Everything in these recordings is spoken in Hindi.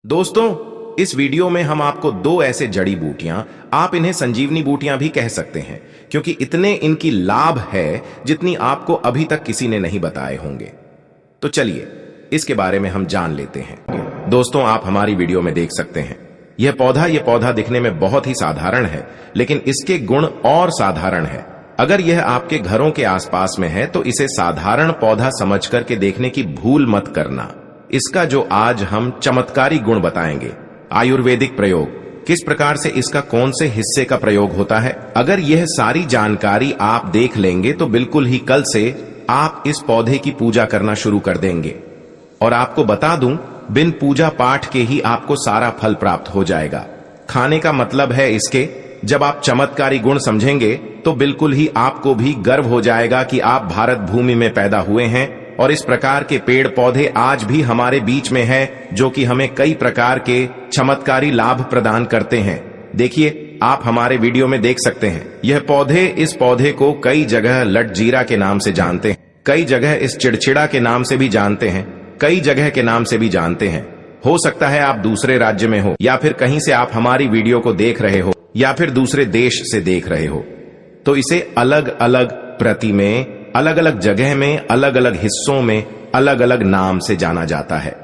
दोस्तों, इस वीडियो में हम आपको दो ऐसे जड़ी बूटियां, आप इन्हें संजीवनी बूटियां भी कह सकते हैं, क्योंकि इतने इनकी लाभ है जितनी आपको अभी तक किसी ने नहीं बताए होंगे। तो चलिए इसके बारे में हम जान लेते हैं। दोस्तों, आप हमारी वीडियो में देख सकते हैं यह पौधा दिखने में बहुत ही साधारण है, लेकिन इसके गुण और साधारण है। अगर यह आपके घरों के आसपास में है तो इसे साधारण पौधा समझ करके देखने की भूल मत करना। इसका जो आज हम चमत्कारी गुण बताएंगे, आयुर्वेदिक प्रयोग, किस प्रकार से इसका कौन से हिस्से का प्रयोग होता है, अगर यह सारी जानकारी आप देख लेंगे तो बिल्कुल ही कल से आप इस पौधे की पूजा करना शुरू कर देंगे। और आपको बता दूं, बिन पूजा पाठ के ही आपको सारा फल प्राप्त हो जाएगा। खाने का मतलब है इसके, जब आप चमत्कारी गुण समझेंगे तो बिल्कुल ही आपको भी गर्व हो जाएगा कि आप भारत भूमि में पैदा हुए हैं और इस प्रकार के पेड़ पौधे आज भी हमारे बीच में है, जो कि हमें कई प्रकार के चमत्कारी लाभ प्रदान करते हैं। देखिए, आप हमारे वीडियो में देख सकते हैं यह पौधे, इस पौधे को कई जगह लटजीरा के नाम से जानते हैं, कई जगह इस चिड़चिड़ा के नाम से भी जानते हैं, कई जगह के नाम से भी जानते हैं। हो सकता है आप दूसरे राज्य में हो, या फिर कहीं से आप हमारी वीडियो को देख रहे हो, या फिर दूसरे देश से देख रहे हो, तो इसे अलग अलग प्रति में, अलग अलग जगह में, अलग अलग हिस्सों में अलग अलग नाम से जाना जाता है।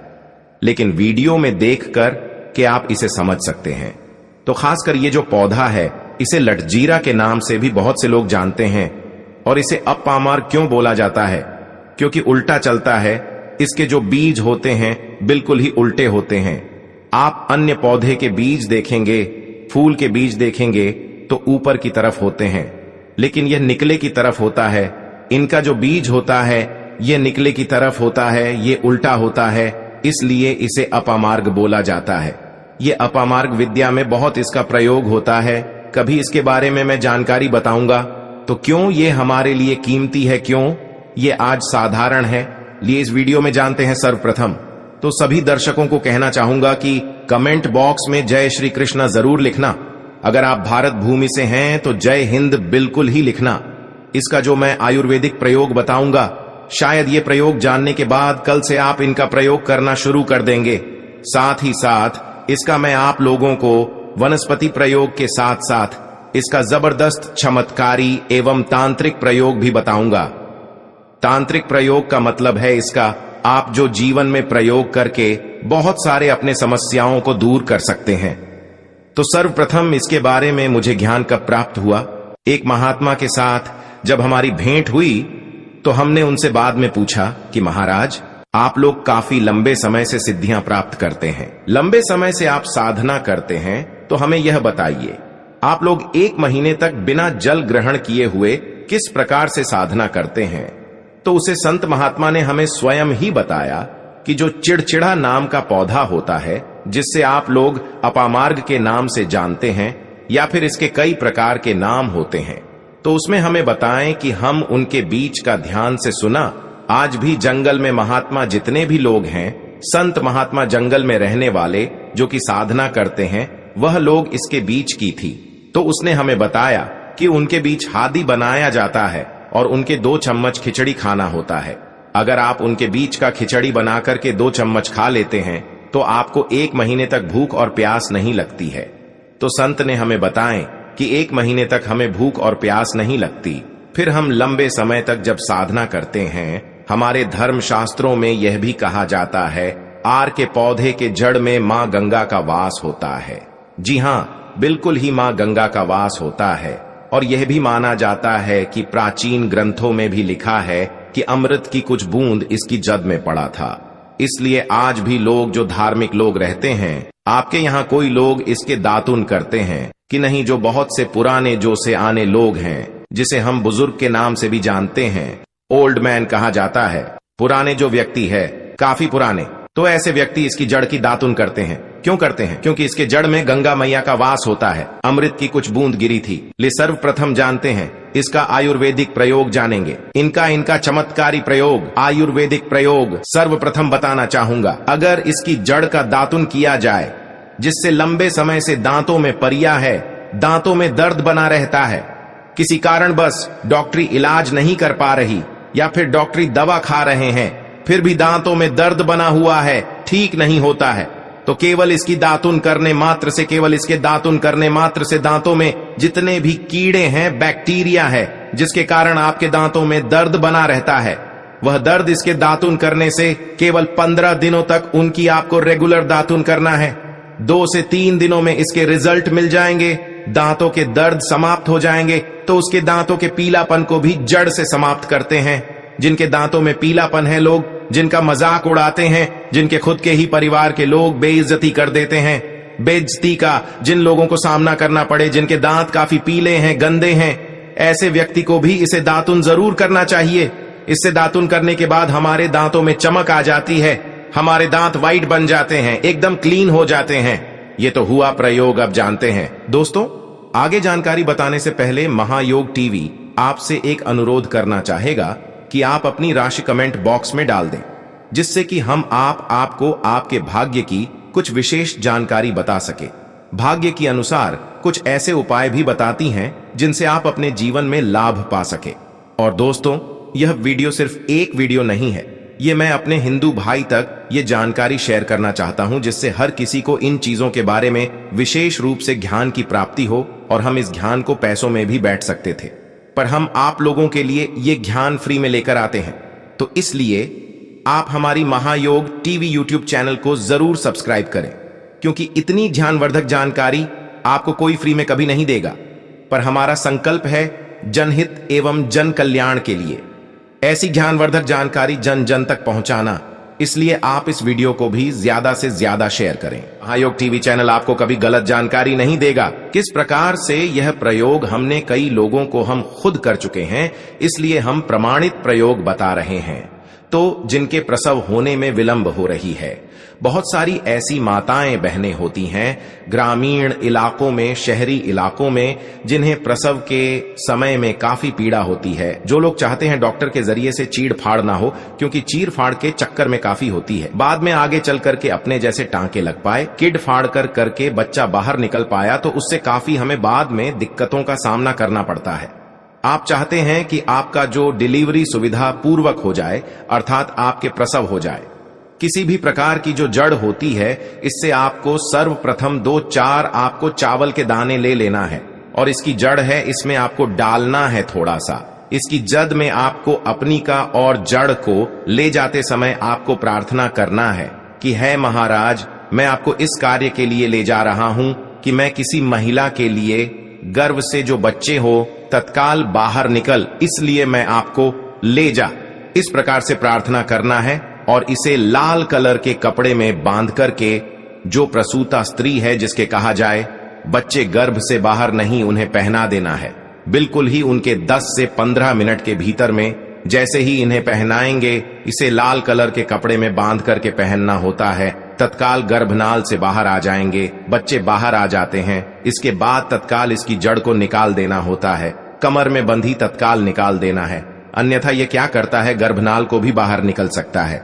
लेकिन वीडियो में देखकर के आप इसे समझ सकते हैं। तो खासकर ये जो पौधा है, इसे लटजीरा के नाम से भी बहुत से लोग जानते हैं। और इसे अपामार्ग क्यों बोला जाता है? क्योंकि उल्टा चलता है। इसके जो बीज होते हैं बिल्कुल ही उल्टे होते हैं। आप अन्य पौधे के बीज देखेंगे, फूल के बीज देखेंगे तो ऊपर की तरफ होते हैं, लेकिन यह निकले की तरफ होता है। इनका जो बीज होता है यह निकले की तरफ होता है, ये उल्टा होता है, इसलिए इसे अपामार्ग बोला जाता है। ये अपामार्ग विद्या में बहुत इसका प्रयोग होता है। कभी इसके बारे में मैं जानकारी बताऊंगा। तो क्यों ये हमारे लिए कीमती है, क्यों ये आज साधारण है, लिए इस वीडियो में जानते हैं। सर्वप्रथम तो सभी दर्शकों को कहना चाहूंगा कि कमेंट बॉक्स में जय श्री कृष्ण जरूर लिखना। अगर आप भारत भूमि से हैं तो जय हिंद बिल्कुल ही लिखना। इसका जो मैं आयुर्वेदिक प्रयोग बताऊंगा, शायद ये प्रयोग जानने के बाद कल से आप इनका प्रयोग करना शुरू कर देंगे। साथ ही साथ इसका मैं आप लोगों को वनस्पति प्रयोग के साथ साथ इसका जबरदस्त चमत्कारी एवं तांत्रिक प्रयोग भी बताऊंगा। तांत्रिक प्रयोग का मतलब है इसका, आप जो जीवन में प्रयोग करके बहुत सारे अपने समस्याओं को दूर कर सकते हैं। तो सर्वप्रथम इसके बारे में मुझे ज्ञान कब प्राप्त हुआ? एक महात्मा के साथ जब हमारी भेंट हुई तो हमने उनसे बाद में पूछा कि महाराज, आप लोग काफी लंबे समय से सिद्धियां प्राप्त करते हैं, लंबे समय से आप साधना करते हैं, तो हमें यह बताइए, आप लोग 1 महीने तक बिना जल ग्रहण किए हुए किस प्रकार से साधना करते हैं? तो उसे संत महात्मा ने हमें स्वयं ही बताया कि जो चिड़चिड़ा नाम का पौधा होता है, जिससे आप लोग अपामार्ग के नाम से जानते हैं, या फिर इसके कई प्रकार के नाम होते हैं, तो उसमें हमें बताएं कि हम उनके बीच का ध्यान से सुना। आज भी जंगल में महात्मा जितने भी लोग हैं, संत महात्मा जंगल में रहने वाले जो कि साधना करते हैं, वह लोग इसके बीच की थी। तो उसने हमें बताया कि उनके बीच हादी बनाया जाता है और उनके 2 चम्मच खिचड़ी खाना होता है। अगर आप उनके बीच का खिचड़ी बना करके 2 चम्मच खा लेते हैं तो आपको 1 महीने तक भूख और प्यास नहीं लगती है। तो संत ने हमें बताएं कि 1 महीने तक हमें भूख और प्यास नहीं लगती। फिर हम लंबे समय तक जब साधना करते हैं, हमारे धर्म शास्त्रों में यह भी कहा जाता है, आर के पौधे के जड़ में मां गंगा का वास होता है। जी हाँ, बिल्कुल ही मां गंगा का वास होता है। और यह भी माना जाता है कि प्राचीन ग्रंथों में भी लिखा है कि अमृत की कुछ बूंद इसकी जद में पड़ा था। इसलिए आज भी लोग जो धार्मिक लोग रहते हैं, आपके यहाँ कोई लोग इसके दातुन करते हैं कि नहीं, जो बहुत से पुराने जो से आने लोग हैं, जिसे हम बुजुर्ग के नाम से भी जानते हैं, ओल्ड मैन कहा जाता है। पुराने जो व्यक्ति है, काफी पुराने, तो ऐसे व्यक्ति इसकी जड़ की दातुन करते हैं। क्यों करते हैं? क्योंकि इसके जड़ में गंगा मैया का वास होता है, अमृत की कुछ बूंद गिरी थी। ले सर्वप्रथम जानते हैं इसका आयुर्वेदिक प्रयोग जानेंगे। इनका चमत्कारी प्रयोग, आयुर्वेदिक प्रयोग सर्वप्रथम बताना चाहूंगा। अगर इसकी जड़ का दातुन किया जाए, जिससे लंबे समय से दांतों में परिया है, दांतों में दर्द बना रहता है, किसी कारणवश डॉक्टरी इलाज नहीं कर पा रही, या फिर डॉक्टरी दवा खा रहे हैं, फिर भी दांतों में दर्द बना हुआ है, ठीक नहीं होता है, तो केवल इसकी दातुन करने मात्र से, केवल इसके दातुन करने मात्र से दांतों में जितने भी कीड़े हैं, बैक्टीरिया है, जिसके कारण आपके दांतों में दर्द बना रहता है, वह दर्द इसके दातुन करने से केवल 15 दिनों तक उनकी आपको रेगुलर दातुन करना है। 2 से 3 दिनों में इसके रिजल्ट मिल जाएंगे, दांतों के दर्द समाप्त हो जाएंगे। तो उसके दांतों के पीलापन को भी जड़ से समाप्त करते हैं। जिनके दांतों में पीलापन है, लोग जिनका मजाक उड़ाते हैं, जिनके खुद के ही परिवार के लोग बेइज्जती कर देते हैं, बेइज्जती का जिन लोगों को सामना करना पड़े, जिनके दांत काफी पीले हैं, गंदे हैं, ऐसे व्यक्ति को भी इसे दातुन जरूर करना चाहिए। इससे दातुन करने के बाद हमारे दांतों में चमक आ जाती है, हमारे दांत वाइट बन जाते हैं, एकदम क्लीन हो जाते हैं। ये तो हुआ प्रयोग, अब जानते हैं। दोस्तों, आगे जानकारी बताने से पहले महायोग टीवी आपसे एक अनुरोध करना चाहेगा कि आप अपनी राशि कमेंट बॉक्स में डाल दें, जिससे कि हम आपको आपके भाग्य की कुछ विशेष जानकारी बता सके। भाग्य के अनुसार कुछ ऐसे उपाय भी बताती हैं जिनसे आप अपने जीवन में लाभ पा सके। और दोस्तों, यह वीडियो सिर्फ एक वीडियो नहीं है, ये मैं अपने हिंदू भाई तक ये जानकारी शेयर करना चाहता हूं, जिससे हर किसी को इन चीजों के बारे में विशेष रूप से ज्ञान की प्राप्ति हो और हम इस ज्ञान को पैसों में भी बैठ सकते थे, पर हम आप लोगों के लिए ये ज्ञान फ्री में लेकर आते हैं। तो इसलिए आप हमारी महायोग टीवी यूट्यूब चैनल को जरूर सब्सक्राइब करें, क्योंकि इतनी ज्ञानवर्धक जानकारी आपको कोई फ्री में कभी नहीं देगा। पर हमारा संकल्प है जनहित एवं जन कल्याण के लिए ऐसी ज्ञानवर्धक जानकारी जन जन तक पहुंचाना। इसलिए आप इस वीडियो को भी ज्यादा से ज्यादा शेयर करें। महायोग टीवी चैनल आपको कभी गलत जानकारी नहीं देगा। किस प्रकार से यह प्रयोग हमने कई लोगों को हम खुद कर चुके हैं, इसलिए हम प्रमाणित प्रयोग बता रहे हैं। तो जिनके प्रसव होने में विलंब हो रही है, बहुत सारी ऐसी माताएं बहनें होती हैं ग्रामीण इलाकों में, शहरी इलाकों में, जिन्हें प्रसव के समय में काफी पीड़ा होती है, जो लोग चाहते हैं डॉक्टर के जरिए से चीड़ फाड़ ना हो, क्योंकि चीड़ फाड़ के चक्कर में काफी होती है, बाद में आगे चल करके अपने जैसे टांके लग पाए, किड फाड़ करके बच्चा बाहर निकल पाया, तो उससे काफी हमें बाद में दिक्कतों का सामना करना पड़ता है। आप चाहते हैं कि आपका जो डिलीवरी सुविधा पूर्वक हो जाए, अर्थात आपके प्रसव हो जाए। किसी भी प्रकार की जो जड़ होती है, इससे आपको सर्वप्रथम 2-4 आपको चावल के दाने ले लेना है, और इसकी जड़ है, इसमें आपको डालना है थोड़ा सा। इसकी जद में आपको अपनी का और जड़ को ले जाते समय आपको प्रार्थना करना है कि है महाराज, मैं आपको इस कार्य के लिए ले जा रहा हूं कि मैं किसी महिला के लिए गर्भ से जो बच्चे हो तत्काल बाहर निकल, इसलिए मैं आपको ले जा। इस प्रकार से प्रार्थना करना है और इसे लाल कलर के कपड़े में बांध करके जो प्रसूता स्त्री है, जिसके कहा जाए बच्चे गर्भ से बाहर नहीं, उन्हें पहना देना है। बिल्कुल ही उनके 10 से 15 मिनट के भीतर में जैसे ही इन्हें पहनाएंगे, इसे लाल कलर के कपड़े में बांध करके पहनना होता है, तत्काल गर्भनाल से बाहर आ जाएंगे, बच्चे बाहर आ जाते हैं। इसके बाद तत्काल इसकी जड़ को निकाल देना होता है, कमर में बंधी तत्काल निकाल देना है, अन्यथा यह क्या करता है, गर्भनाल को भी बाहर निकल सकता है।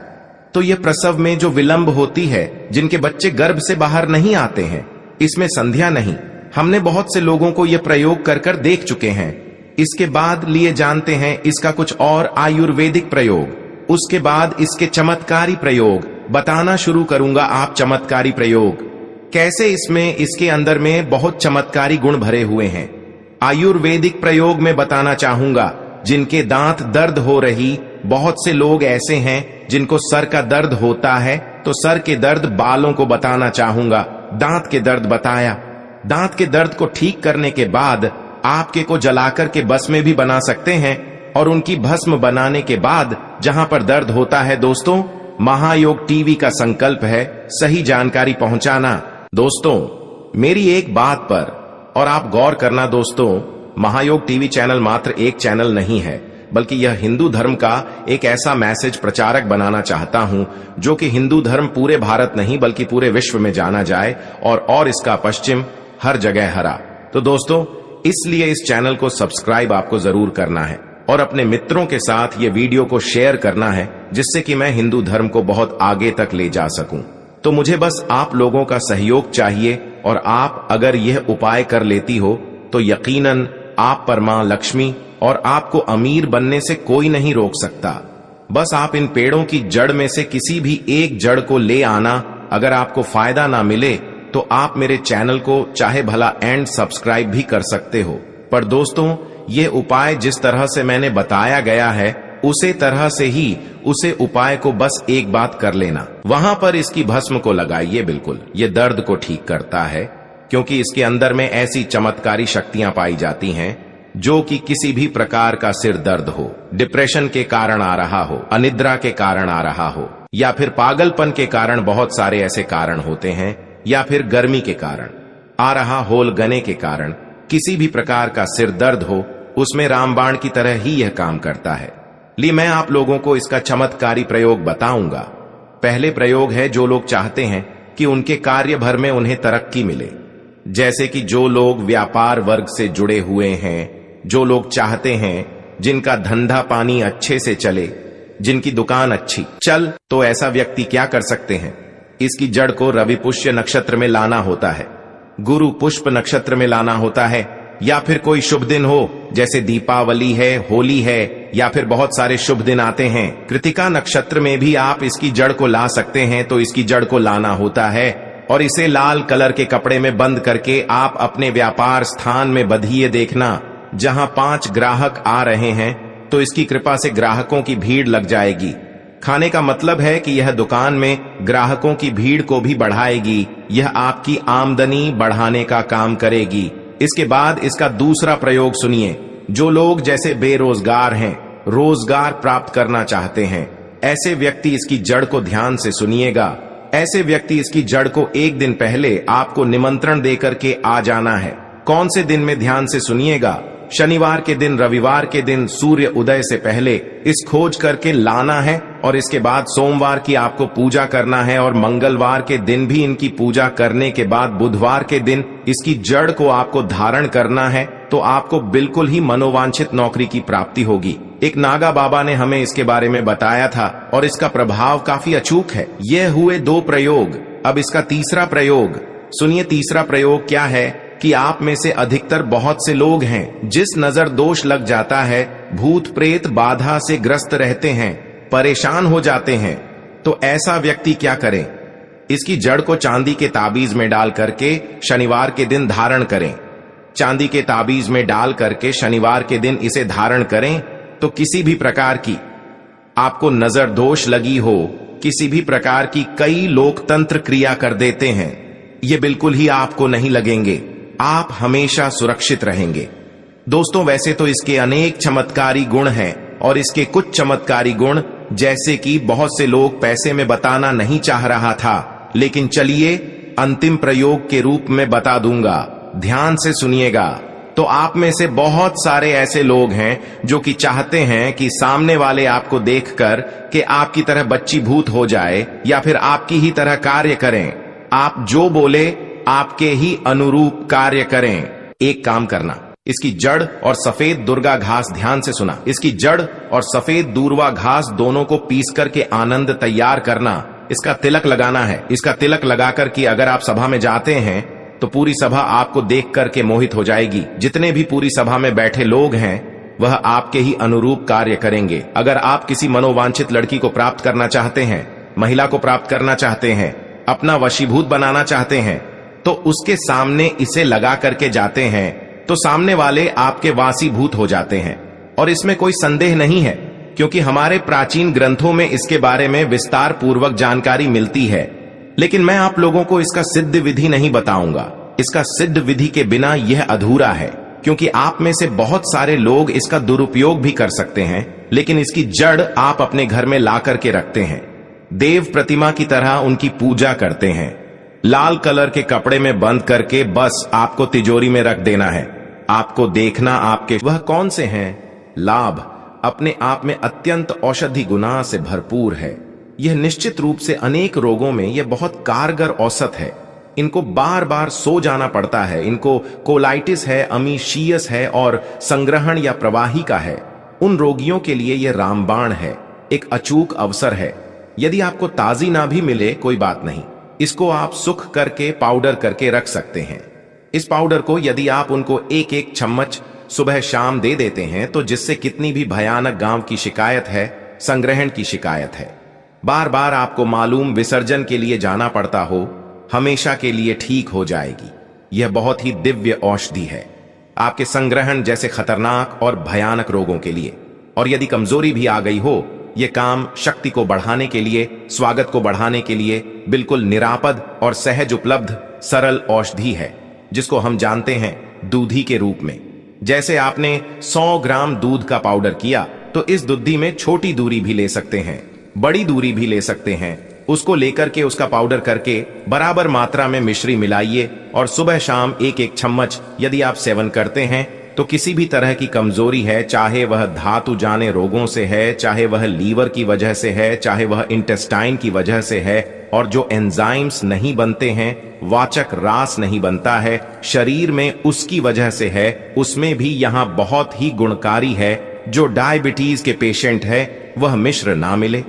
तो यह प्रसव में जो विलंब होती है, जिनके बच्चे गर्भ से बाहर नहीं आते हैं, इसमें संध्या नहीं। हमने बहुत से लोगों को यह प्रयोग कर देख चुके हैं। इसके बाद लिए जानते हैं इसका कुछ और आयुर्वेदिक प्रयोग। उसके बाद इसके चमत्कारी प्रयोग बताना शुरू करूंगा। आप चमत्कारी प्रयोग कैसे, इसमें इसके अंदर में बहुत चमत्कारी गुण भरे हुए हैं। आयुर्वेदिक प्रयोग में बताना चाहूंगा, जिनके दांत दर्द हो रही, बहुत से लोग ऐसे हैं जिनको सर का दर्द होता है, तो सर के दर्द बालों को बताना चाहूंगा। दांत के दर्द बताया, दांत के दर्द को ठीक करने के बाद आपके को जलाकर के भस्म भी बना सकते हैं, और उनकी भस्म बनाने के बाद जहां पर दर्द होता है, दोस्तों, महायोग टीवी का संकल्प है सही जानकारी पहुंचाना। दोस्तों, मेरी एक बात पर और आप गौर करना दोस्तों, महायोग टीवी चैनल मात्र एक चैनल नहीं है, बल्कि यह हिंदू धर्म का एक ऐसा मैसेज प्रचारक बनाना चाहता हूं जो कि हिंदू धर्म पूरे भारत नहीं बल्कि पूरे विश्व में जाना जाए, और इसका पश्चिम हर जगह हरा। तो दोस्तों, इसलिए इस चैनल को सब्सक्राइब आपको जरूर करना है और अपने मित्रों के साथ ये वीडियो को शेयर करना है, जिससे कि मैं हिंदू धर्म को बहुत आगे तक ले जा सकूं। तो मुझे बस आप लोगों का सहयोग चाहिए, और आप अगर यह उपाय कर लेती हो तो यकीनन आप पर मां लक्ष्मी और आपको अमीर बनने से कोई नहीं रोक सकता। बस आप इन पेड़ों की जड़ में से किसी भी एक जड़ को ले आना अगर आपको फायदा ना मिले तो आप मेरे चैनल को चाहे भला एंड सब्सक्राइब भी कर सकते हो। पर दोस्तों, ये उपाय जिस तरह से मैंने बताया गया है उसे तरह से ही उसे उपाय को बस एक बात कर लेना, वहां पर इसकी भस्म को लगाइए। बिल्कुल ये दर्द को ठीक करता है, क्योंकि इसके अंदर में ऐसी चमत्कारी शक्तियां पाई जाती हैं जो कि किसी भी प्रकार का सिर दर्द हो, डिप्रेशन के कारण आ रहा हो, अनिद्रा के कारण आ रहा हो, या फिर पागलपन के कारण, बहुत सारे ऐसे कारण होते हैं, या फिर गर्मी के कारण आ रहा होल गने के कारण किसी भी प्रकार का सिर दर्द हो, उसमें रामबाण की तरह ही यह काम करता है। लिए मैं आप लोगों को इसका चमत्कारी प्रयोग बताऊंगा। पहले प्रयोग है जो लोग चाहते हैं कि उनके कार्य भर में उन्हें तरक्की मिले, जैसे कि जो लोग व्यापार वर्ग से जुड़े हुए हैं, जो लोग चाहते हैं जिनका धंधा पानी अच्छे से चले, जिनकी दुकान अच्छी चल, तो ऐसा व्यक्ति क्या कर सकते हैं, इसकी जड़ को रवि पुष्य नक्षत्र में लाना होता है, गुरु पुष्प नक्षत्र में लाना होता है, या फिर कोई शुभ दिन हो जैसे दीपावली है, होली है, या फिर बहुत सारे शुभ दिन आते हैं। कृतिका नक्षत्र में भी आप इसकी जड़ को ला सकते हैं, तो इसकी जड़ को लाना होता है और इसे लाल कलर के कपड़े में बंद करके आप अपने व्यापार स्थान में बधिए देखना। जहां 5 ग्राहक आ रहे हैं तो इसकी कृपा से ग्राहकों की भीड़ लग जाएगी। खाने का मतलब है कि यह दुकान में ग्राहकों की भीड़ को भी बढ़ाएगी, यह आपकी आमदनी बढ़ाने का काम करेगी। इसके बाद इसका दूसरा प्रयोग सुनिए। जो लोग जैसे बेरोजगार हैं, रोजगार प्राप्त करना चाहते हैं, ऐसे व्यक्ति इसकी जड़ को ध्यान से सुनिएगा। ऐसे व्यक्ति इसकी जड़ को एक दिन पहले आपको निमंत्रण देकर के आ जाना है। कौन से दिन में, ध्यान से सुनिएगा। शनिवार के दिन, रविवार के दिन सूर्य उदय से पहले इस खोज करके लाना है, और इसके बाद सोमवार की आपको पूजा करना है, और मंगलवार के दिन भी इनकी पूजा करने के बाद बुधवार के दिन इसकी जड़ को आपको धारण करना है, तो आपको बिल्कुल ही मनोवांछित नौकरी की प्राप्ति होगी। एक नागा बाबा ने हमें इसके बारे में बताया था और इसका प्रभाव काफी अचूक है। यह हुए 2 प्रयोग। अब इसका तीसरा प्रयोग सुनिए। तीसरा प्रयोग क्या है कि आप में से अधिकतर बहुत से लोग हैं जिस नजर दोष लग जाता है, भूत प्रेत बाधा से ग्रस्त रहते हैं, परेशान हो जाते हैं, तो ऐसा व्यक्ति क्या करे, इसकी जड़ को चांदी के ताबीज में डाल करके शनिवार के दिन धारण करें। चांदी के ताबीज में डाल करके शनिवार के दिन इसे धारण करें, तो किसी भी प्रकार की आपको नजर दोष लगी हो, किसी भी प्रकार की, कई लोकतंत्र क्रिया कर देते हैं, ये बिल्कुल ही आपको नहीं लगेंगे। आप हमेशा सुरक्षित रहेंगे। दोस्तों, वैसे तो इसके अनेक चमत्कारी गुण हैं, और इसके कुछ चमत्कारी गुण जैसे कि बहुत से लोग पैसे में बताना नहीं चाह रहा था, लेकिन चलिए अंतिम प्रयोग के रूप में बता दूंगा। ध्यान से सुनिएगा। तो आप में से बहुत सारे ऐसे लोग हैं जो कि चाहते हैं कि सामने वाले आपको देखकर कि आपकी तरह बच्ची भूत हो जाए, या फिर आपकी ही तरह कार्य करें, आप जो बोले आपके ही अनुरूप कार्य करें। एक काम करना, इसकी जड़ और सफेद दुर्गा घास, ध्यान से सुना, इसकी जड़ और सफेद दूर्वा घास दोनों को पीस करके आनंद तैयार करना, इसका तिलक लगाना है। इसका तिलक लगाकर कि अगर आप सभा में जाते हैं तो पूरी सभा आपको देख करके मोहित हो जाएगी। जितने भी पूरी सभा में बैठे लोग हैं वह आपके ही अनुरूप कार्य करेंगे। अगर आप किसी मनोवांछित लड़की को प्राप्त करना चाहते हैं, महिला को प्राप्त करना चाहते हैं, अपना वशीभूत बनाना चाहते हैं, तो उसके सामने इसे लगा करके जाते हैं तो सामने वाले आपके वासीभूत हो जाते हैं। और इसमें कोई संदेह नहीं है, क्योंकि हमारे प्राचीन ग्रंथों में इसके बारे में विस्तार पूर्वक जानकारी मिलती है। लेकिन मैं आप लोगों को इसका सिद्ध विधि नहीं बताऊंगा। इसका सिद्ध विधि के बिना यह अधूरा है, क्योंकि आप में से बहुत सारे लोग इसका दुरुपयोग भी कर सकते हैं, लेकिन इसकी जड़ आप अपने घर में ला करके रखते हैं, देव प्रतिमा की तरह उनकी पूजा करते हैं, लाल कलर के कपड़े में बंद करके बस आपको तिजोरी में रख देना है। आपको देखना आपके वह कौन से हैं लाभ अपने आप में अत्यंत औषधि गुना से भरपूर है। यह निश्चित रूप से अनेक रोगों में यह बहुत कारगर औसत है। इनको बार बार सो जाना पड़ता है, इनको कोलाइटिस है, अमीशियस है और संग्रहण या प्रवाही का है। उन रोगियों के लिए यह रामबाण है, एक अचूक अवसर है। यदि आपको ताजी ना भी मिले कोई बात नहीं, इसको आप सुख करके पाउडर करके रख सकते हैं। इस पाउडर को यदि आप उनको एक एक चम्मच सुबह शाम दे देते हैं, तो जिससे कितनी भी भयानक गांव की शिकायत है, संग्रहण की शिकायत है, बार बार आपको मालूम विसर्जन के लिए जाना पड़ता हो, हमेशा के लिए ठीक हो जाएगी। यह बहुत ही दिव्य औषधि है आपके संग्रहण जैसे खतरनाक और भयानक रोगों के लिए। और यदि कमजोरी भी आ गई हो, यह काम शक्ति को बढ़ाने के लिए, स्वागत को बढ़ाने के लिए बिल्कुल निरापद और सहज उपलब्ध सरल औषधि है, जिसको हम जानते हैं दूधी के रूप में। जैसे आपने 100 ग्राम दूध का पाउडर किया, तो इस दूधी में छोटी दूरी भी ले सकते हैं, बड़ी दूरी भी ले सकते हैं। उसको लेकर के उसका पाउडर करके बराबर मात्रा में मिश्री मिलाइए और सुबह शाम एक एक चम्मच यदि आप सेवन करते हैं, तो किसी भी तरह की कमजोरी है, चाहे वह धातु जाने रोगों से है, चाहे वह लीवर की वजह से है, चाहे वह इंटेस्टाइन की वजह से है, और जो एंजाइम्स नहीं बनते हैं, वाचक रास नहीं बनता है शरीर में, उसकी वजह से है, उसमें भी यहां बहुत ही गुणकारी है। जो डायबिटीज के पेशेंट है, वह मिश्र ना मिले।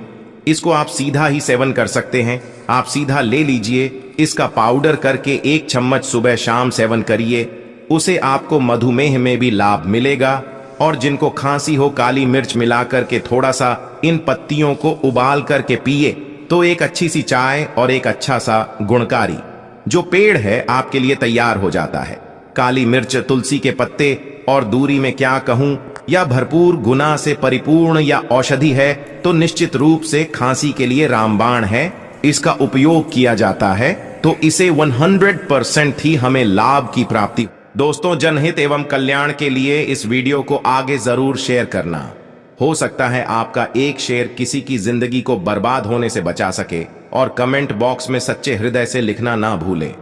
इसको आप सीधा ही सेवन कर सकते हैं। आप सीधा ले लीजिए, इसका पाउडर करके 1 चम्मच सुबह शाम सेवन करिए। उसे आपको मधुमेह में भी लाभ मिलेगा। और जिनको खांसी हो, काली मिर्च मिलाकर के थोड़ा सा इन पत्तियों को उबाल करके पिए, तो एक अच्छी सी चाय और एक अच्छा सा गुणकारी जो पेड़ है आपके लिए तैयार हो जाता है। काली मिर्च, तुलसी के पत्ते और दूरी में क्या कहूं, या भरपूर गुना से परिपूर्ण या औषधि है, तो निश्चित रूप से खांसी के लिए रामबाण है। इसका उपयोग किया जाता है तो इसे 100% ही हमें लाभ की प्राप्ति। दोस्तों, जनहित एवं कल्याण के लिए इस वीडियो को आगे जरूर शेयर करना। हो सकता है आपका एक शेयर किसी की जिंदगी को बर्बाद होने से बचा सके। और कमेंट बॉक्स में सच्चे हृदय से लिखना ना भूलें।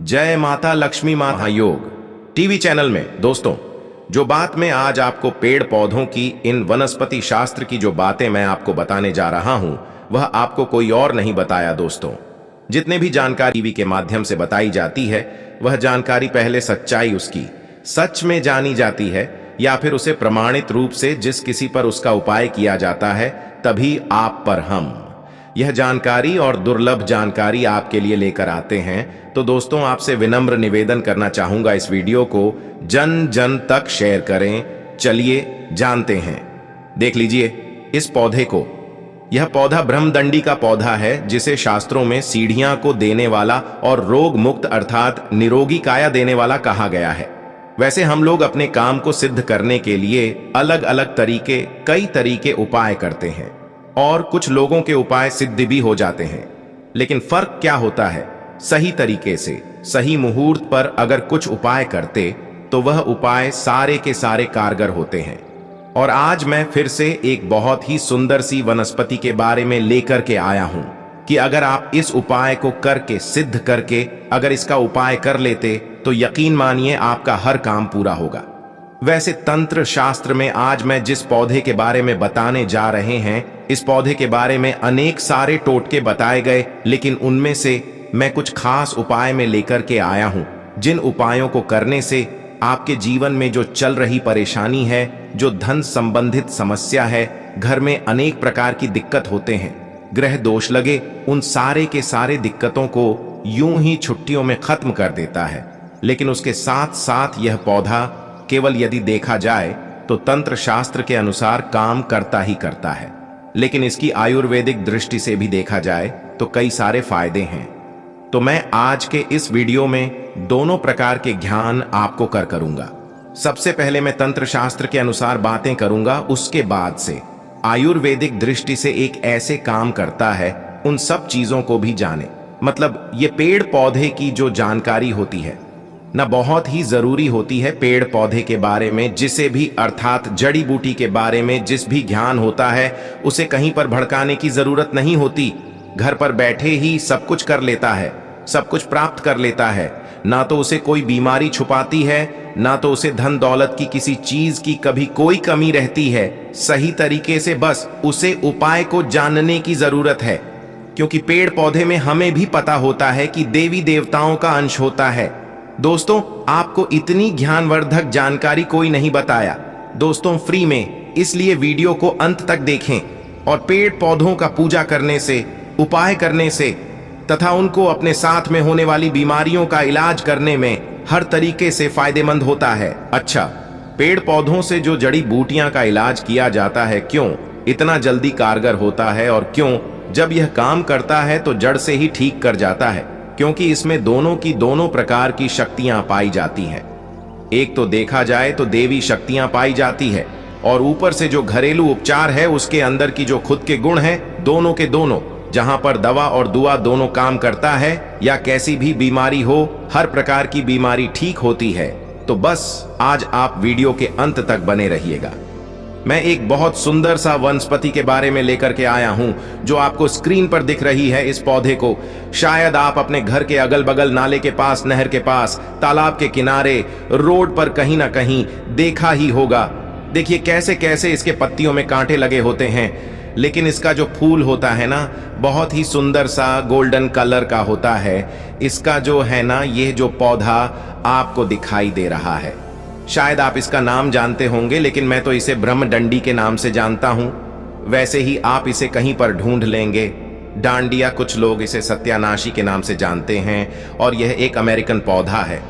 जय माता लक्ष्मी माता योग टीवी चैनल में दोस्तों, जो बात मैं आज आपको पेड़ पौधों की, इन वनस्पति शास्त्र की जो बातें मैं आपको बताने जा रहा हूं, वह आपको कोई और नहीं बताया। दोस्तों, जितने भी जानकारी टीवी के माध्यम से बताई जाती है, वह जानकारी पहले सच्चाई उसकी सच में जानी जाती है, या फिर उसे प्रमाणित रूप से जिस किसी पर उसका उपाय किया जाता है, तभी आप पर हम यह जानकारी और दुर्लभ जानकारी आपके लिए लेकर आते हैं। तो दोस्तों, आपसे विनम्र निवेदन करना चाहूंगा, इस वीडियो को जन जन तक शेयर करें। चलिए जानते हैं। देख लीजिए इस पौधे को। यह पौधा ब्रह्मदंडी का पौधा है, जिसे शास्त्रों में सीढ़ियां को देने वाला और रोग मुक्त अर्थात निरोगी काया देने वाला कहा गया है। वैसे हम लोग अपने काम को सिद्ध करने के लिए अलग अलग तरीके, कई तरीके उपाय करते हैं, और कुछ लोगों के उपाय सिद्ध भी हो जाते हैं। लेकिन फर्क क्या होता है? सही तरीके से, सही मुहूर्त पर अगर कुछ उपाय करते, तो वह उपाय सारे के सारे कारगर होते हैं। और आज मैं फिर से एक बहुत ही सुंदर सी वनस्पति के बारे में लेकर के आया हूं, कि अगर आप इस उपाय को करके, सिद्ध करके अगर इसका उपाय कर लेते, तो यकीन मानिए आपका हर काम पूरा होगा। वैसे तंत्र शास्त्र में आज मैं जिस पौधे के बारे में बताने जा रहे हैं, इस पौधे के बारे में अनेक सारे टोटके बताए गए, लेकिन उनमें से मैं कुछ खास उपाय में लेकर के आया हूं, जिन उपायों को करने से आपके जीवन में जो चल रही परेशानी है, जो धन संबंधित समस्या है, घर में अनेक प्रकार की दिक्कत होते हैं, ग्रह दोष लगे, उन सारे के सारे दिक्कतों को यूं ही छुट्टियों में खत्म कर देता है। लेकिन उसके साथ साथ यह पौधा केवल यदि देखा जाए तो तंत्र शास्त्र के अनुसार काम करता ही करता है, लेकिन इसकी आयुर्वेदिक दृष्टि से भी देखा जाए तो कई सारे फायदे हैं। तो मैं आज के इस वीडियो में दोनों प्रकार के ज्ञान आपको करूंगा। सबसे पहले मैं तंत्र शास्त्र के अनुसार बातें करूंगा, उसके बाद से आयुर्वेदिक दृष्टि से एक ऐसे काम करता है, उन सब चीजों को भी जाने। मतलब ये पेड़ पौधे की जो जानकारी होती है ना, बहुत ही जरूरी होती है। पेड़ पौधे के बारे में जिसे भी, अर्थात जड़ी बूटी के बारे में जिस भी ज्ञान होता है, उसे कहीं पर भड़काने की जरूरत नहीं होती। घर पर बैठे ही सब कुछ कर लेता है, सब कुछ प्राप्त कर लेता है। ना तो उसे कोई बीमारी छुपाती है, ना तो उसे धन दौलत की किसी चीज की कभी कोई कमी रहती है। सही तरीके से बस उसे उपाय को जानने की जरूरत है, क्योंकि पेड़ पौधे में हमें भी पता होता है कि देवी देवताओं का अंश होता है। दोस्तों, आपको इतनी ज्ञानवर्धक जानकारी कोई नहीं बताया दोस्तों फ्री में, इसलिए वीडियो को अंत तक देखें। और पेड़ पौधों का पूजा करने से, उपाय करने से तथा उनको अपने साथ में होने वाली बीमारियों का इलाज करने में हर तरीके से फायदेमंद होता है। अच्छा, पेड़ पौधों से जो जड़ी बूटियां का इलाज किया जाता है, क्यों इतना जल्दी कारगर होता है, और क्यों जब यह काम करता है तो जड़ से ही ठीक कर जाता है, क्योंकि इसमें दोनों की दोनों प्रकार की शक्तियां पाई जाती हैं। एक तो देखा जाए तो देवी शक्तियां पाई जाती है, और ऊपर से जो घरेलू उपचार है उसके अंदर की जो खुद के गुण हैं, दोनों के दोनों, जहां पर दवा और दुआ दोनों काम करता है, या कैसी भी बीमारी हो, हर प्रकार की बीमारी ठीक होती है। तो बस आज आप वीडियो के अंत तक बने रहिएगा। मैं एक बहुत सुंदर सा वनस्पति के बारे में लेकर के आया हूं, जो आपको स्क्रीन पर दिख रही है। इस पौधे को शायद आप अपने घर के अगल बगल, नाले के पास, नहर के पास, तालाब के किनारे, रोड पर कहीं ना कहीं देखा ही होगा। देखिए कैसे कैसे इसके पत्तियों में कांटे लगे होते हैं, लेकिन इसका जो फूल होता है ना, बहुत ही सुंदर सा गोल्डन कलर का होता है। इसका जो है ना, ये जो पौधा आपको दिखाई दे रहा है, शायद आप इसका नाम जानते होंगे, लेकिन मैं तो इसे ब्रह्मडंडी के नाम से जानता हूं। वैसे ही आप इसे कहीं पर ढूंढ लेंगे। डांडिया, कुछ लोग इसे सत्यानाशी के नाम से जानते हैं, और यह एक अमेरिकन पौधा है।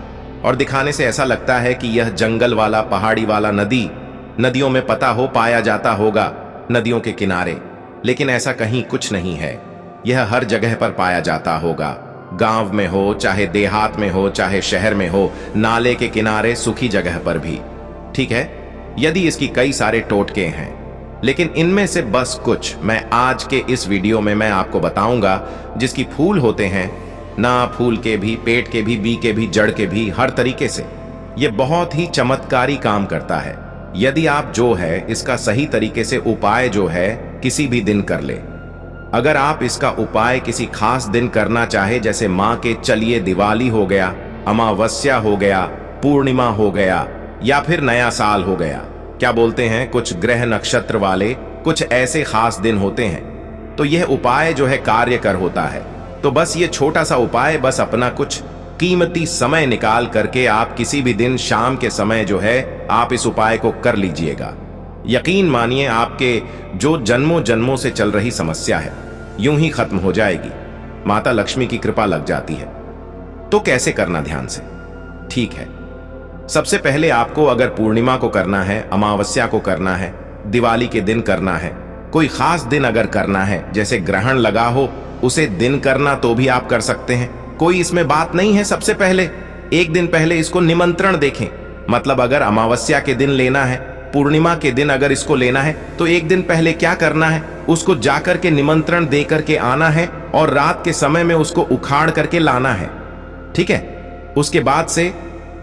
और दिखाने से ऐसा लगता है कि यह जंगल वाला, पहाड़ी वाला, नदियों में पता हो पाया जाता होगा, नदियों के किनारे, लेकिन ऐसा कहीं कुछ नहीं है। यह हर जगह पर पाया जाता होगा, गांव में हो, चाहे देहात में हो, चाहे शहर में हो, नाले के किनारे, सूखी जगह पर भी। ठीक है, यदि इसकी कई सारे टोटके हैं, लेकिन इनमें से बस कुछ मैं आज के इस वीडियो में मैं आपको बताऊंगा, जिसकी फूल होते हैं ना, फूल के भी, पेट के भी, बी के भी, जड़ के भी, हर तरीके से ये बहुत ही चमत्कारी काम करता है। यदि आप जो है इसका सही तरीके से उपाय जो है किसी भी दिन कर ले। अगर आप इसका उपाय किसी खास दिन करना चाहे, जैसे माँ के चलिए दिवाली हो गया, अमावस्या हो गया, पूर्णिमा हो गया, या फिर नया साल हो गया, क्या बोलते हैं, कुछ ग्रह नक्षत्र वाले कुछ ऐसे खास दिन होते हैं, तो यह उपाय जो है कार्यकर होता है। तो बस ये छोटा सा उपाय, बस अपना कुछ कीमती समय निकाल करके आप किसी भी दिन शाम के समय जो है आप इस उपाय को कर लीजिएगा। यकीन मानिए, आपके जो जन्मों जन्मों से चल रही समस्या है यूं ही खत्म हो जाएगी। माता लक्ष्मी की कृपा लग जाती है। तो कैसे करना, ध्यान से। ठीक है, सबसे पहले आपको अगर पूर्णिमा को करना है, अमावस्या को करना है, दिवाली के दिन करना है, कोई खास दिन अगर करना है, जैसे ग्रहण लगा हो उसे दिन करना, तो भी आप कर सकते हैं, कोई इसमें बात नहीं है। सबसे पहले एक दिन पहले इसको निमंत्रण देखें, मतलब अगर अमावस्या के दिन लेना है, पूर्णिमा के दिन अगर इसको लेना है, तो एक दिन पहले क्या करना है, उसको जाकर के निमंत्रण दे करके आना है, और रात के समय में उसको उखाड़ करके लाना है। ठीक है, उसके बाद से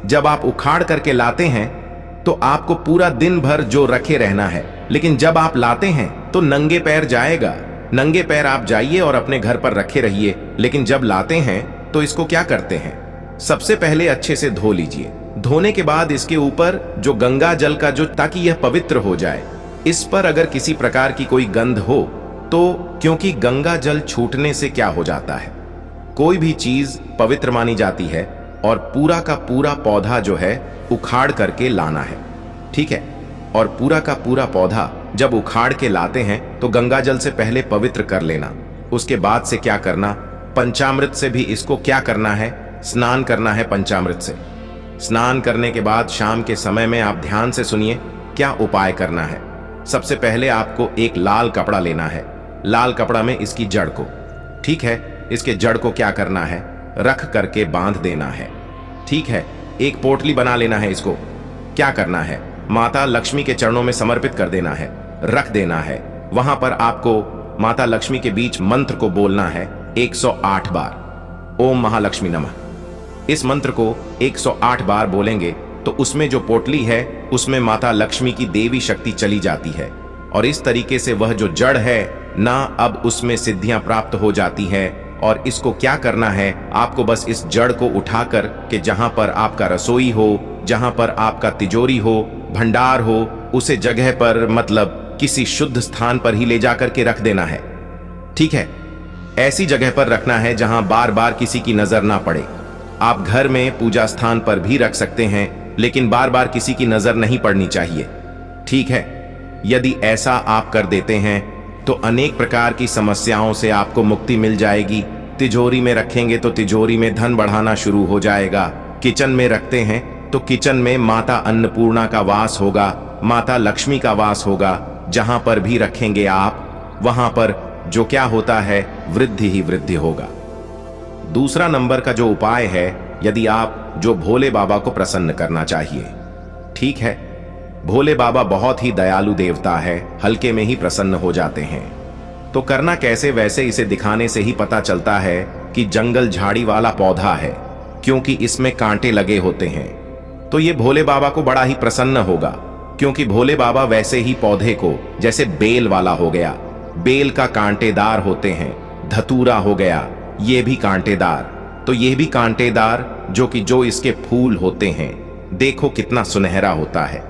जब आप उखाड़ करके लाते हैं तो आपको पूरा दिन भर जो रखे रहना है, लेकिन जब आप लाते हैं तो नंगे पैर जाएगा। नंगे पैर आप जाइए और अपने घर पर रखे रहिए, लेकिन जब लाते हैं तो इसको क्या करते हैं, सबसे पहले अच्छे से धो लीजिए। धोने के बाद इसके ऊपर जो गंगा जल का जो, ताकि यह पवित्र हो जाए, इस पर अगर किसी प्रकार की कोई गंध हो तो, क्योंकि गंगा जल छूटने से क्या हो जाता है, कोई भी चीज पवित्र मानी जाती है, और पूरा का पूरा पौधा जो है उखाड़ करके लाना है। ठीक है, और पूरा का पूरा पौधा जब उखाड़ के लाते हैं तो गंगा जल से पहले पवित्र कर लेना। उसके बाद से क्या करना, पंचामृत से भी इसको क्या करना है, स्नान करना है पंचामृत से। स्नान करने के बाद शाम के समय में आप ध्यान से सुनिए क्या उपाय करना है। सबसे पहले आपको एक लाल कपड़ा लेना है, लाल कपड़ा में इसकी जड़ को, ठीक है, इसके जड़ को क्या करना है, रख करके बांध देना है। ठीक है, एक पोटली बना लेना है, इसको क्या करना है, माता लक्ष्मी के चरणों में समर्पित कर देना है, रख देना है। वहां पर आपको माता लक्ष्मी के बीच मंत्र को बोलना है 108 बार, ओम महालक्ष्मी नमः। इस मंत्र को 108 बार बोलेंगे तो उसमें जो पोटली है उसमें माता लक्ष्मी की देवी शक्ति चली जाती है, और इस तरीके से वह जो जड़ है ना, अब उसमें सिद्धियां प्राप्त हो जाती है। और इसको क्या करना है, आपको बस इस जड़ को उठाकर के जहां पर आपका रसोई हो, जहां पर आपका तिजोरी हो, भंडार हो, उसे जगह पर, मतलब किसी शुद्ध स्थान पर ही ले जाकर के रख देना है। ठीक है, ऐसी जगह पर रखना है जहां बार बार किसी की नजर ना पड़े। आप घर में पूजा स्थान पर भी रख सकते हैं, लेकिन बार बार किसी की नजर नहीं पड़नी चाहिए। ठीक है, यदि ऐसा आप कर देते हैं तो अनेक प्रकार की समस्याओं से आपको मुक्ति मिल जाएगी। तिजोरी में रखेंगे तो तिजोरी में धन बढ़ाना शुरू हो जाएगा। किचन में रखते हैं तो किचन में माता अन्नपूर्णा का वास होगा, माता लक्ष्मी का वास होगा। जहां पर भी रखेंगे आप, वहां पर जो क्या होता है, वृद्धि ही वृद्धि होगा। दूसरा नंबर का जो उपाय है, यदि आप जो भोले बाबा को प्रसन्न करना चाहिए। ठीक है, भोले बाबा बहुत ही दयालु देवता है, हल्के में ही प्रसन्न हो जाते हैं। तो करना कैसे, वैसे इसे दिखाने से ही पता चलता है कि जंगल झाड़ी वाला पौधा है, क्योंकि इसमें कांटे लगे होते हैं। तो ये भोले बाबा को बड़ा ही प्रसन्न होगा, क्योंकि भोले बाबा वैसे ही पौधे को, जैसे बेल वाला हो गया, बेल का कांटेदार होते हैं, धतूरा हो गया, ये भी कांटेदार, तो ये भी कांटेदार, जो इसके फूल होते हैं, देखो कितना सुनहरा होता है।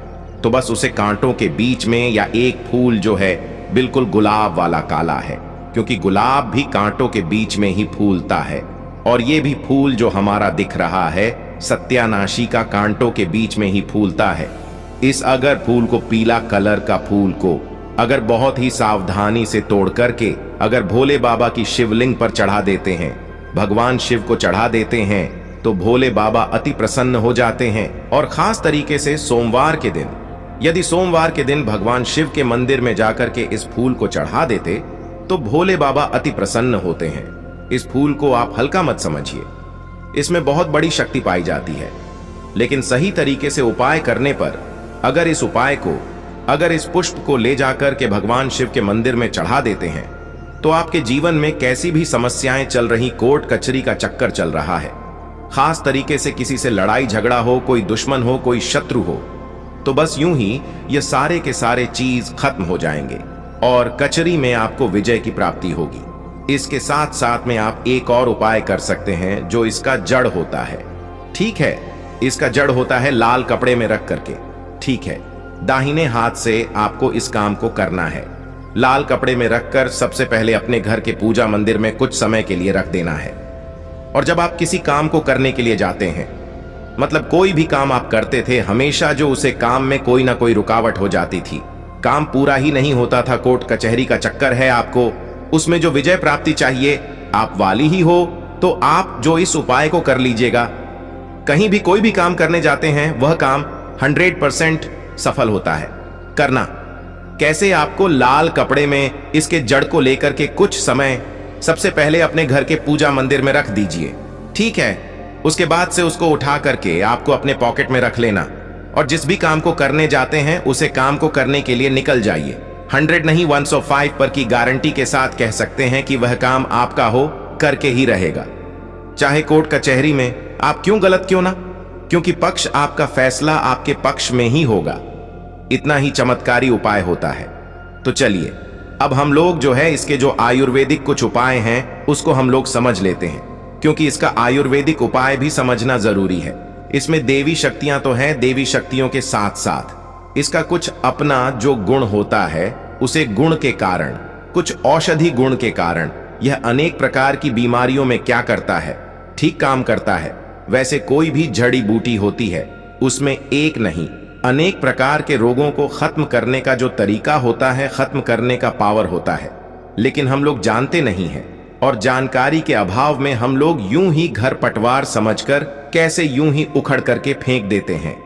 तो बस उसे कांटों के बीच में, या एक फूल जो है बिल्कुल गुलाब वाला काला है, क्योंकि गुलाब भी कांटों के बीच में ही फूलता है। और ये भी फूल जो हमारा दिख रहा है, सत्यानाशी का कांटों के बीच में ही फूलता है। इस अगर फूल को, पीला कलर का फूल को, अगर बहुत ही सावधानी से तोड़ करके अगर भोले बाबा की शिवलिंग पर चढ़ा देते हैं, भगवान शिव को चढ़ा देते हैं, तो भोले बाबा अति प्रसन्न हो जाते हैं। और खास तरीके से सोमवार के दिन, यदि सोमवार के दिन भगवान शिव के मंदिर में जाकर के इस फूल को चढ़ा देते, तो भोले बाबा अति प्रसन्न होते हैं। इस फूल को आप हल्का मत समझिए, इसमें बहुत बड़ी शक्ति पाई जाती है। लेकिन सही तरीके से उपाय करने पर, अगर इस उपाय को, अगर इस पुष्प को ले जाकर के भगवान शिव के मंदिर में चढ़ा देते हैं, तो आपके जीवन में कैसी भी समस्याएं चल रही, कोर्ट कचहरी का चक्कर चल रहा है, खास तरीके से किसी से लड़ाई झगड़ा हो, कोई दुश्मन हो, कोई शत्रु हो, तो बस यूं ही ये सारे के सारे चीज खत्म हो जाएंगे और कचहरी में आपको विजय की प्राप्ति होगी। इसके साथ साथ में आप एक और उपाय कर सकते हैं, जो इसका जड़ होता है। ठीक है, इसका जड़ होता है लाल कपड़े में रख करके। ठीक है, दाहिने हाथ से आपको इस काम को करना है। लाल कपड़े में रखकर सबसे पहले अपने घर के पूजा मंदिर में कुछ समय के लिए रख देना है। और जब आप किसी काम को करने के लिए जाते हैं, मतलब कोई भी काम आप करते थे, हमेशा जो उसे काम में कोई ना कोई रुकावट हो जाती थी, काम पूरा ही नहीं होता था, कोर्ट कचहरी का चक्कर है आपको, उसमें जो विजय प्राप्ति चाहिए आप वाली ही हो, तो आप जो इस उपाय को कर लीजिएगा। कहीं भी कोई भी काम करने जाते हैं, वह काम 100% सफल होता है। करना कैसे, आपको लाल कपड़े में इसके जड़ को लेकर के कुछ समय सबसे पहले अपने घर के पूजा मंदिर में रख दीजिए। ठीक है, उसके बाद से उसको उठा करके आपको अपने पॉकेट में रख लेना, और जिस भी काम को करने जाते हैं उसे काम को करने के लिए निकल जाइए। 100 नहीं 105 पर की गारंटी के साथ कह सकते हैं कि वह काम आपका हो करके ही रहेगा। चाहे कोर्ट कचहरी में आप क्यों गलत क्यों ना, क्योंकि पक्ष आपका फैसला आपके पक्ष में ही होगा। इतना ही चमत्कारी उपाय होता है। तो चलिए अब हम लोग जो है इसके जो आयुर्वेदिक कुछ उपाय हैं उसको हम लोग समझ लेते हैं, क्योंकि इसका आयुर्वेदिक उपाय भी समझना जरूरी है। इसमें देवी शक्तियां तो हैं, देवी शक्तियों के साथ साथ इसका कुछ अपना जो गुण होता है, उसे गुण के कारण, कुछ औषधि गुण के कारण यह अनेक प्रकार की बीमारियों में क्या करता है, ठीक काम करता है। वैसे कोई भी जड़ी बूटी होती है, उसमें एक नहीं अनेक प्रकार के रोगों को खत्म करने का जो तरीका होता है, खत्म करने का पावर होता है, लेकिन हम लोग जानते नहीं हैं। और जानकारी के अभाव में हम लोग यूं ही घर पटवार समझकर कैसे यूं ही उखड़ करके फेंक देते हैं।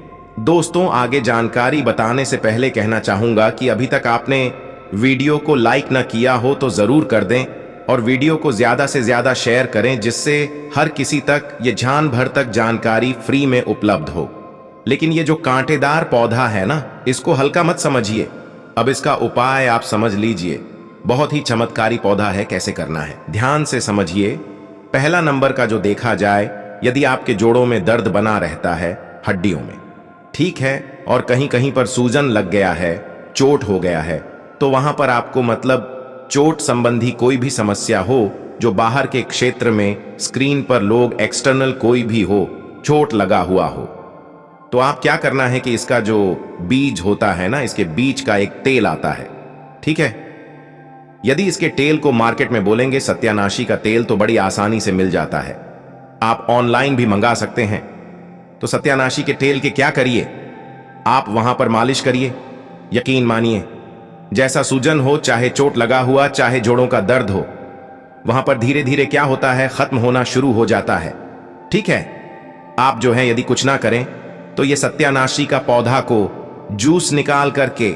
दोस्तों, आगे जानकारी बताने से पहले कहना चाहूंगा कि अभी तक आपने वीडियो को लाइक न किया हो तो जरूर कर दें, और वीडियो को ज्यादा से ज्यादा शेयर करें, जिससे हर किसी तक ये जान भर तक जानकारी फ्री में उपलब्ध हो। लेकिन ये जो कांटेदार पौधा है ना, इसको हल्का मत समझिए। अब इसका उपाय आप समझ लीजिए, बहुत ही चमत्कारी पौधा है, कैसे करना है ध्यान से समझिए। पहला नंबर का जो देखा जाए, यदि आपके जोड़ों में दर्द बना रहता है, हड्डियों में, ठीक है, और कहीं कहीं पर सूजन लग गया है, चोट हो गया है, तो वहां पर आपको मतलब चोट संबंधी कोई भी समस्या हो, जो बाहर के क्षेत्र में स्क्रीन पर लोग एक्सटर्नल कोई भी हो, चोट लगा हुआ हो, तो आप क्या करना है कि इसका जो बीज होता है ना, इसके बीज का एक तेल आता है। ठीक है, यदि इसके तेल को मार्केट में बोलेंगे सत्यानाशी का तेल, तो बड़ी आसानी से मिल जाता है, आप ऑनलाइन भी मंगा सकते हैं। तो सत्यानाशी के तेल के क्या करिए, आप वहां पर मालिश करिए। यकीन मानिए, जैसा सूजन हो, चाहे चोट लगा हुआ, चाहे जोड़ों का दर्द हो, वहां पर धीरे धीरे क्या होता है, खत्म होना शुरू हो जाता है। ठीक है, आप जो है यदि कुछ ना करें तो ये सत्यानाशी का पौधा को जूस निकाल करके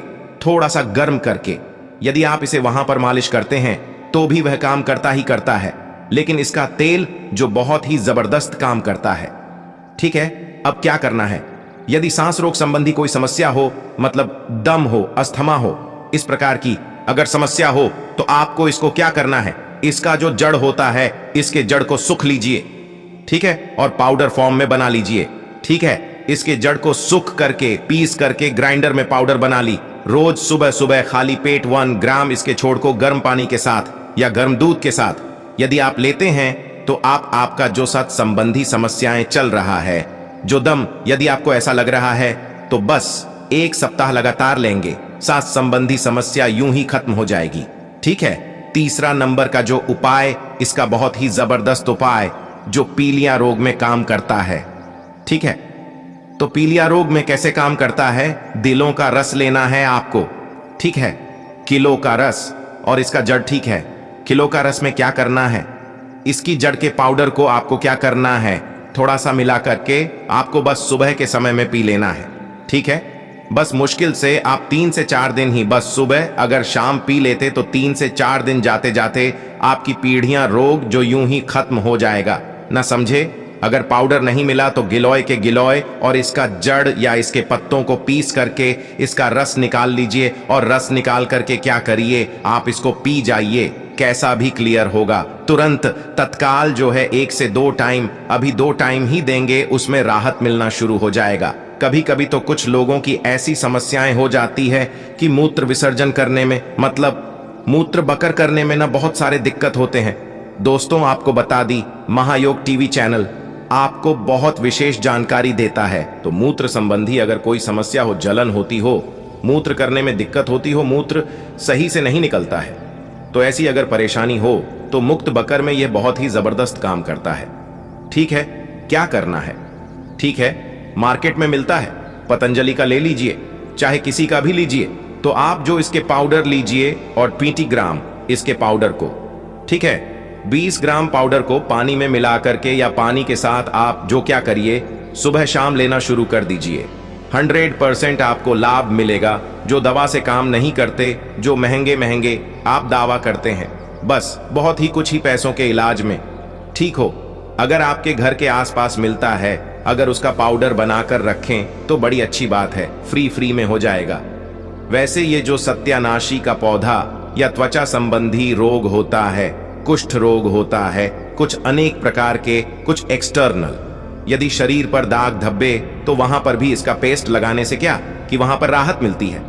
थोड़ा सा गर्म करके यदि आप इसे वहां पर मालिश करते हैं, तो भी वह काम करता ही करता है, लेकिन इसका तेल जो बहुत ही जबरदस्त काम करता है। ठीक है, अब क्या करना है? यदि सांस रोग संबंधी कोई समस्या हो, मतलब दम हो, अस्थमा हो, इस प्रकार की अगर समस्या हो, तो आपको इसको क्या करना है? इसका जो जड़ होता है, इसके जड़ को सूख लीजिए, ठीक है, और पाउडर फॉर्म में बना लीजिए। ठीक है, इसके जड़ को सूख करके पीस करके ग्राइंडर में पाउडर बना ली। रोज सुबह सुबह खाली पेट 1 ग्राम इसके छोड़ को गर्म पानी के साथ या गर्म दूध के साथ यदि आप लेते हैं, तो आपका जो साथ संबंधी समस्याएं चल रहा है, जो दम, यदि आपको ऐसा लग रहा है, तो बस 1 सप्ताह लगातार लेंगे, सांस संबंधी समस्या यूं ही खत्म हो जाएगी। ठीक है, तीसरा नंबर का जो उपाय, इसका बहुत ही जबरदस्त उपाय जो पीलिया रोग में काम करता है। ठीक है, तो पीलिया रोग में कैसे काम करता है? दिलों का रस लेना है आपको। ठीक है, किलो का रस, और इसका जड़। ठीक है, किलो का रस में क्या करना है? इसकी जड़ के पाउडर को आपको क्या करना है? थोड़ा सा मिला करके आपको बस सुबह के समय में पी लेना है। ठीक है, बस मुश्किल से आप 3 से 4 दिन ही, बस सुबह अगर शाम पी लेते तो 3 से 4 दिन जाते जाते आपकी पीढ़ियां रोग जो यूं ही खत्म हो जाएगा। ना समझे? अगर पाउडर नहीं मिला तो गिलोय के गिलोय और इसका जड़ या इसके पत्तों को पीस करके इसका रस निकाल लीजिए, और रस निकाल करके क्या करिए, आप इसको पी जाइए, कैसा भी क्लियर होगा तुरंत, तत्काल जो है 1 से 2 टाइम, अभी 2 टाइम ही देंगे, उसमें राहत मिलना शुरू हो जाएगा। कभी कभी तो कुछ लोगों की ऐसी समस्याएं हो जाती है कि मूत्र विसर्जन करने में, मतलब मूत्र बकर करने में ना बहुत सारे दिक्कत होते हैं। दोस्तों, आपको बता दी, महायोग टीवी चैनल आपको बहुत विशेष जानकारी देता है। तो मूत्र संबंधी अगर कोई समस्या हो, जलन होती हो, मूत्र करने में दिक्कत होती हो, मूत्र सही से नहीं निकलता है, तो ऐसी अगर परेशानी हो तो मुक्त बकर में यह बहुत ही जबरदस्त काम करता है। ठीक है, क्या करना है? ठीक है, मार्केट में मिलता है, पतंजलि का ले लीजिए, चाहे किसी का भी लीजिए। तो आप जो इसके पाउडर लीजिए और 20 ग्राम इसके पाउडर को, ठीक है, 20 ग्राम पाउडर को पानी में मिला करके या पानी के साथ आप जो क्या करिए, सुबह शाम लेना शुरू कर दीजिए। 100% आपको लाभ मिलेगा। जो दवा से काम नहीं करते, जो महंगे महंगे आप दावा करते हैं, बस बहुत ही कुछ ही पैसों के इलाज में ठीक हो, अगर आपके घर के आसपास मिलता है, अगर उसका पाउडर बनाकर रखें तो बड़ी अच्छी बात है, फ्री में हो जाएगा। वैसे ये जो सत्यानाशी का पौधा या त्वचा संबंधी रोग होता है, कुष्ठ रोग होता है, कुछ अनेक प्रकार के, कुछ एक्सटर्नल, यदि शरीर पर दाग धब्बे, तो वहां पर भी इसका पेस्ट लगाने से क्या कि वहां पर राहत मिलती है।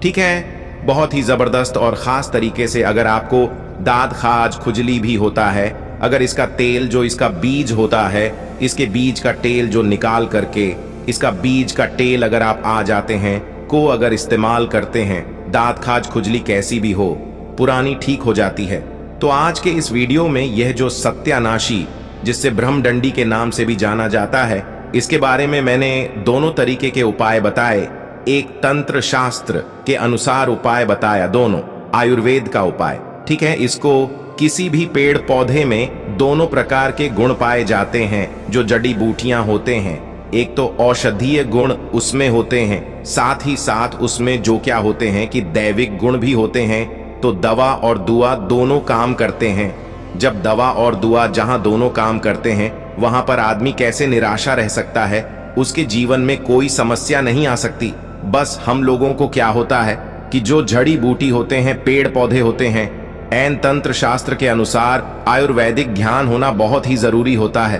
ठीक है, बहुत ही जबरदस्त और खास तरीके से अगर आपको दाद खाज खुजली भी होता है, अगर इसका तेल जो इसका बीज होता है, इसके बीज का तेल जो निकाल करके इसका बीज का तेल अगर आप आ जाते हैं को अगर इस्तेमाल करते हैं, दाद खाज खुजली कैसी भी हो पुरानी ठीक हो जाती है। तो आज के इस वीडियो में यह जो सत्यानाशी, जिससे ब्रह्मडंडी के नाम से भी जाना जाता है, इसके बारे में मैंने दोनों तरीके के उपाय बताए। एक तंत्र शास्त्र के अनुसार उपाय बताया, दोनों आयुर्वेद का उपाय। ठीक है, इसको किसी भी पेड़ पौधे में दोनों प्रकार के गुण पाए जाते हैं, जो जड़ी बूटियां होते हैं। एक तो औषधीय गुण उसमें होते हैं, साथ ही साथ उसमें जो क्या होते हैं कि दैविक गुण भी होते हैं। तो दवा और दुआ दोनों काम करते हैं। जब दवा और दुआ जहां दोनों काम करते हैं, वहां पर आदमी कैसे निराशा रह सकता है, उसके जीवन में कोई समस्या नहीं आ सकती। बस हम लोगों को क्या होता है कि जो जड़ी बूटी होते हैं, पेड़ पौधे होते हैं, ऐन तंत्र शास्त्र के अनुसार आयुर्वेदिक ज्ञान होना बहुत ही जरूरी होता है।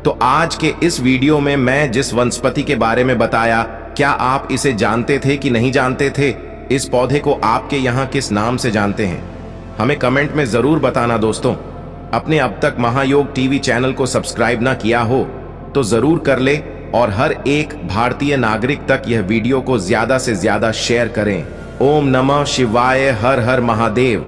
तो आज के इस वीडियो में मैं जिस वनस्पति के बारे में बताया, क्या आप इसे जानते थे कि नहीं जानते थे? इस पौधे को आपके यहाँ किस नाम से जानते हैं? हमें कमेंट में जरूर बताना दोस्तों। अपने अब तक महायोग टीवी चैनल को सब्सक्राइब ना किया हो तो जरूर कर ले, और हर एक भारतीय नागरिक तक यह वीडियो को ज्यादा से ज्यादा शेयर करें। ओम नमः शिवाय, हर हर महादेव।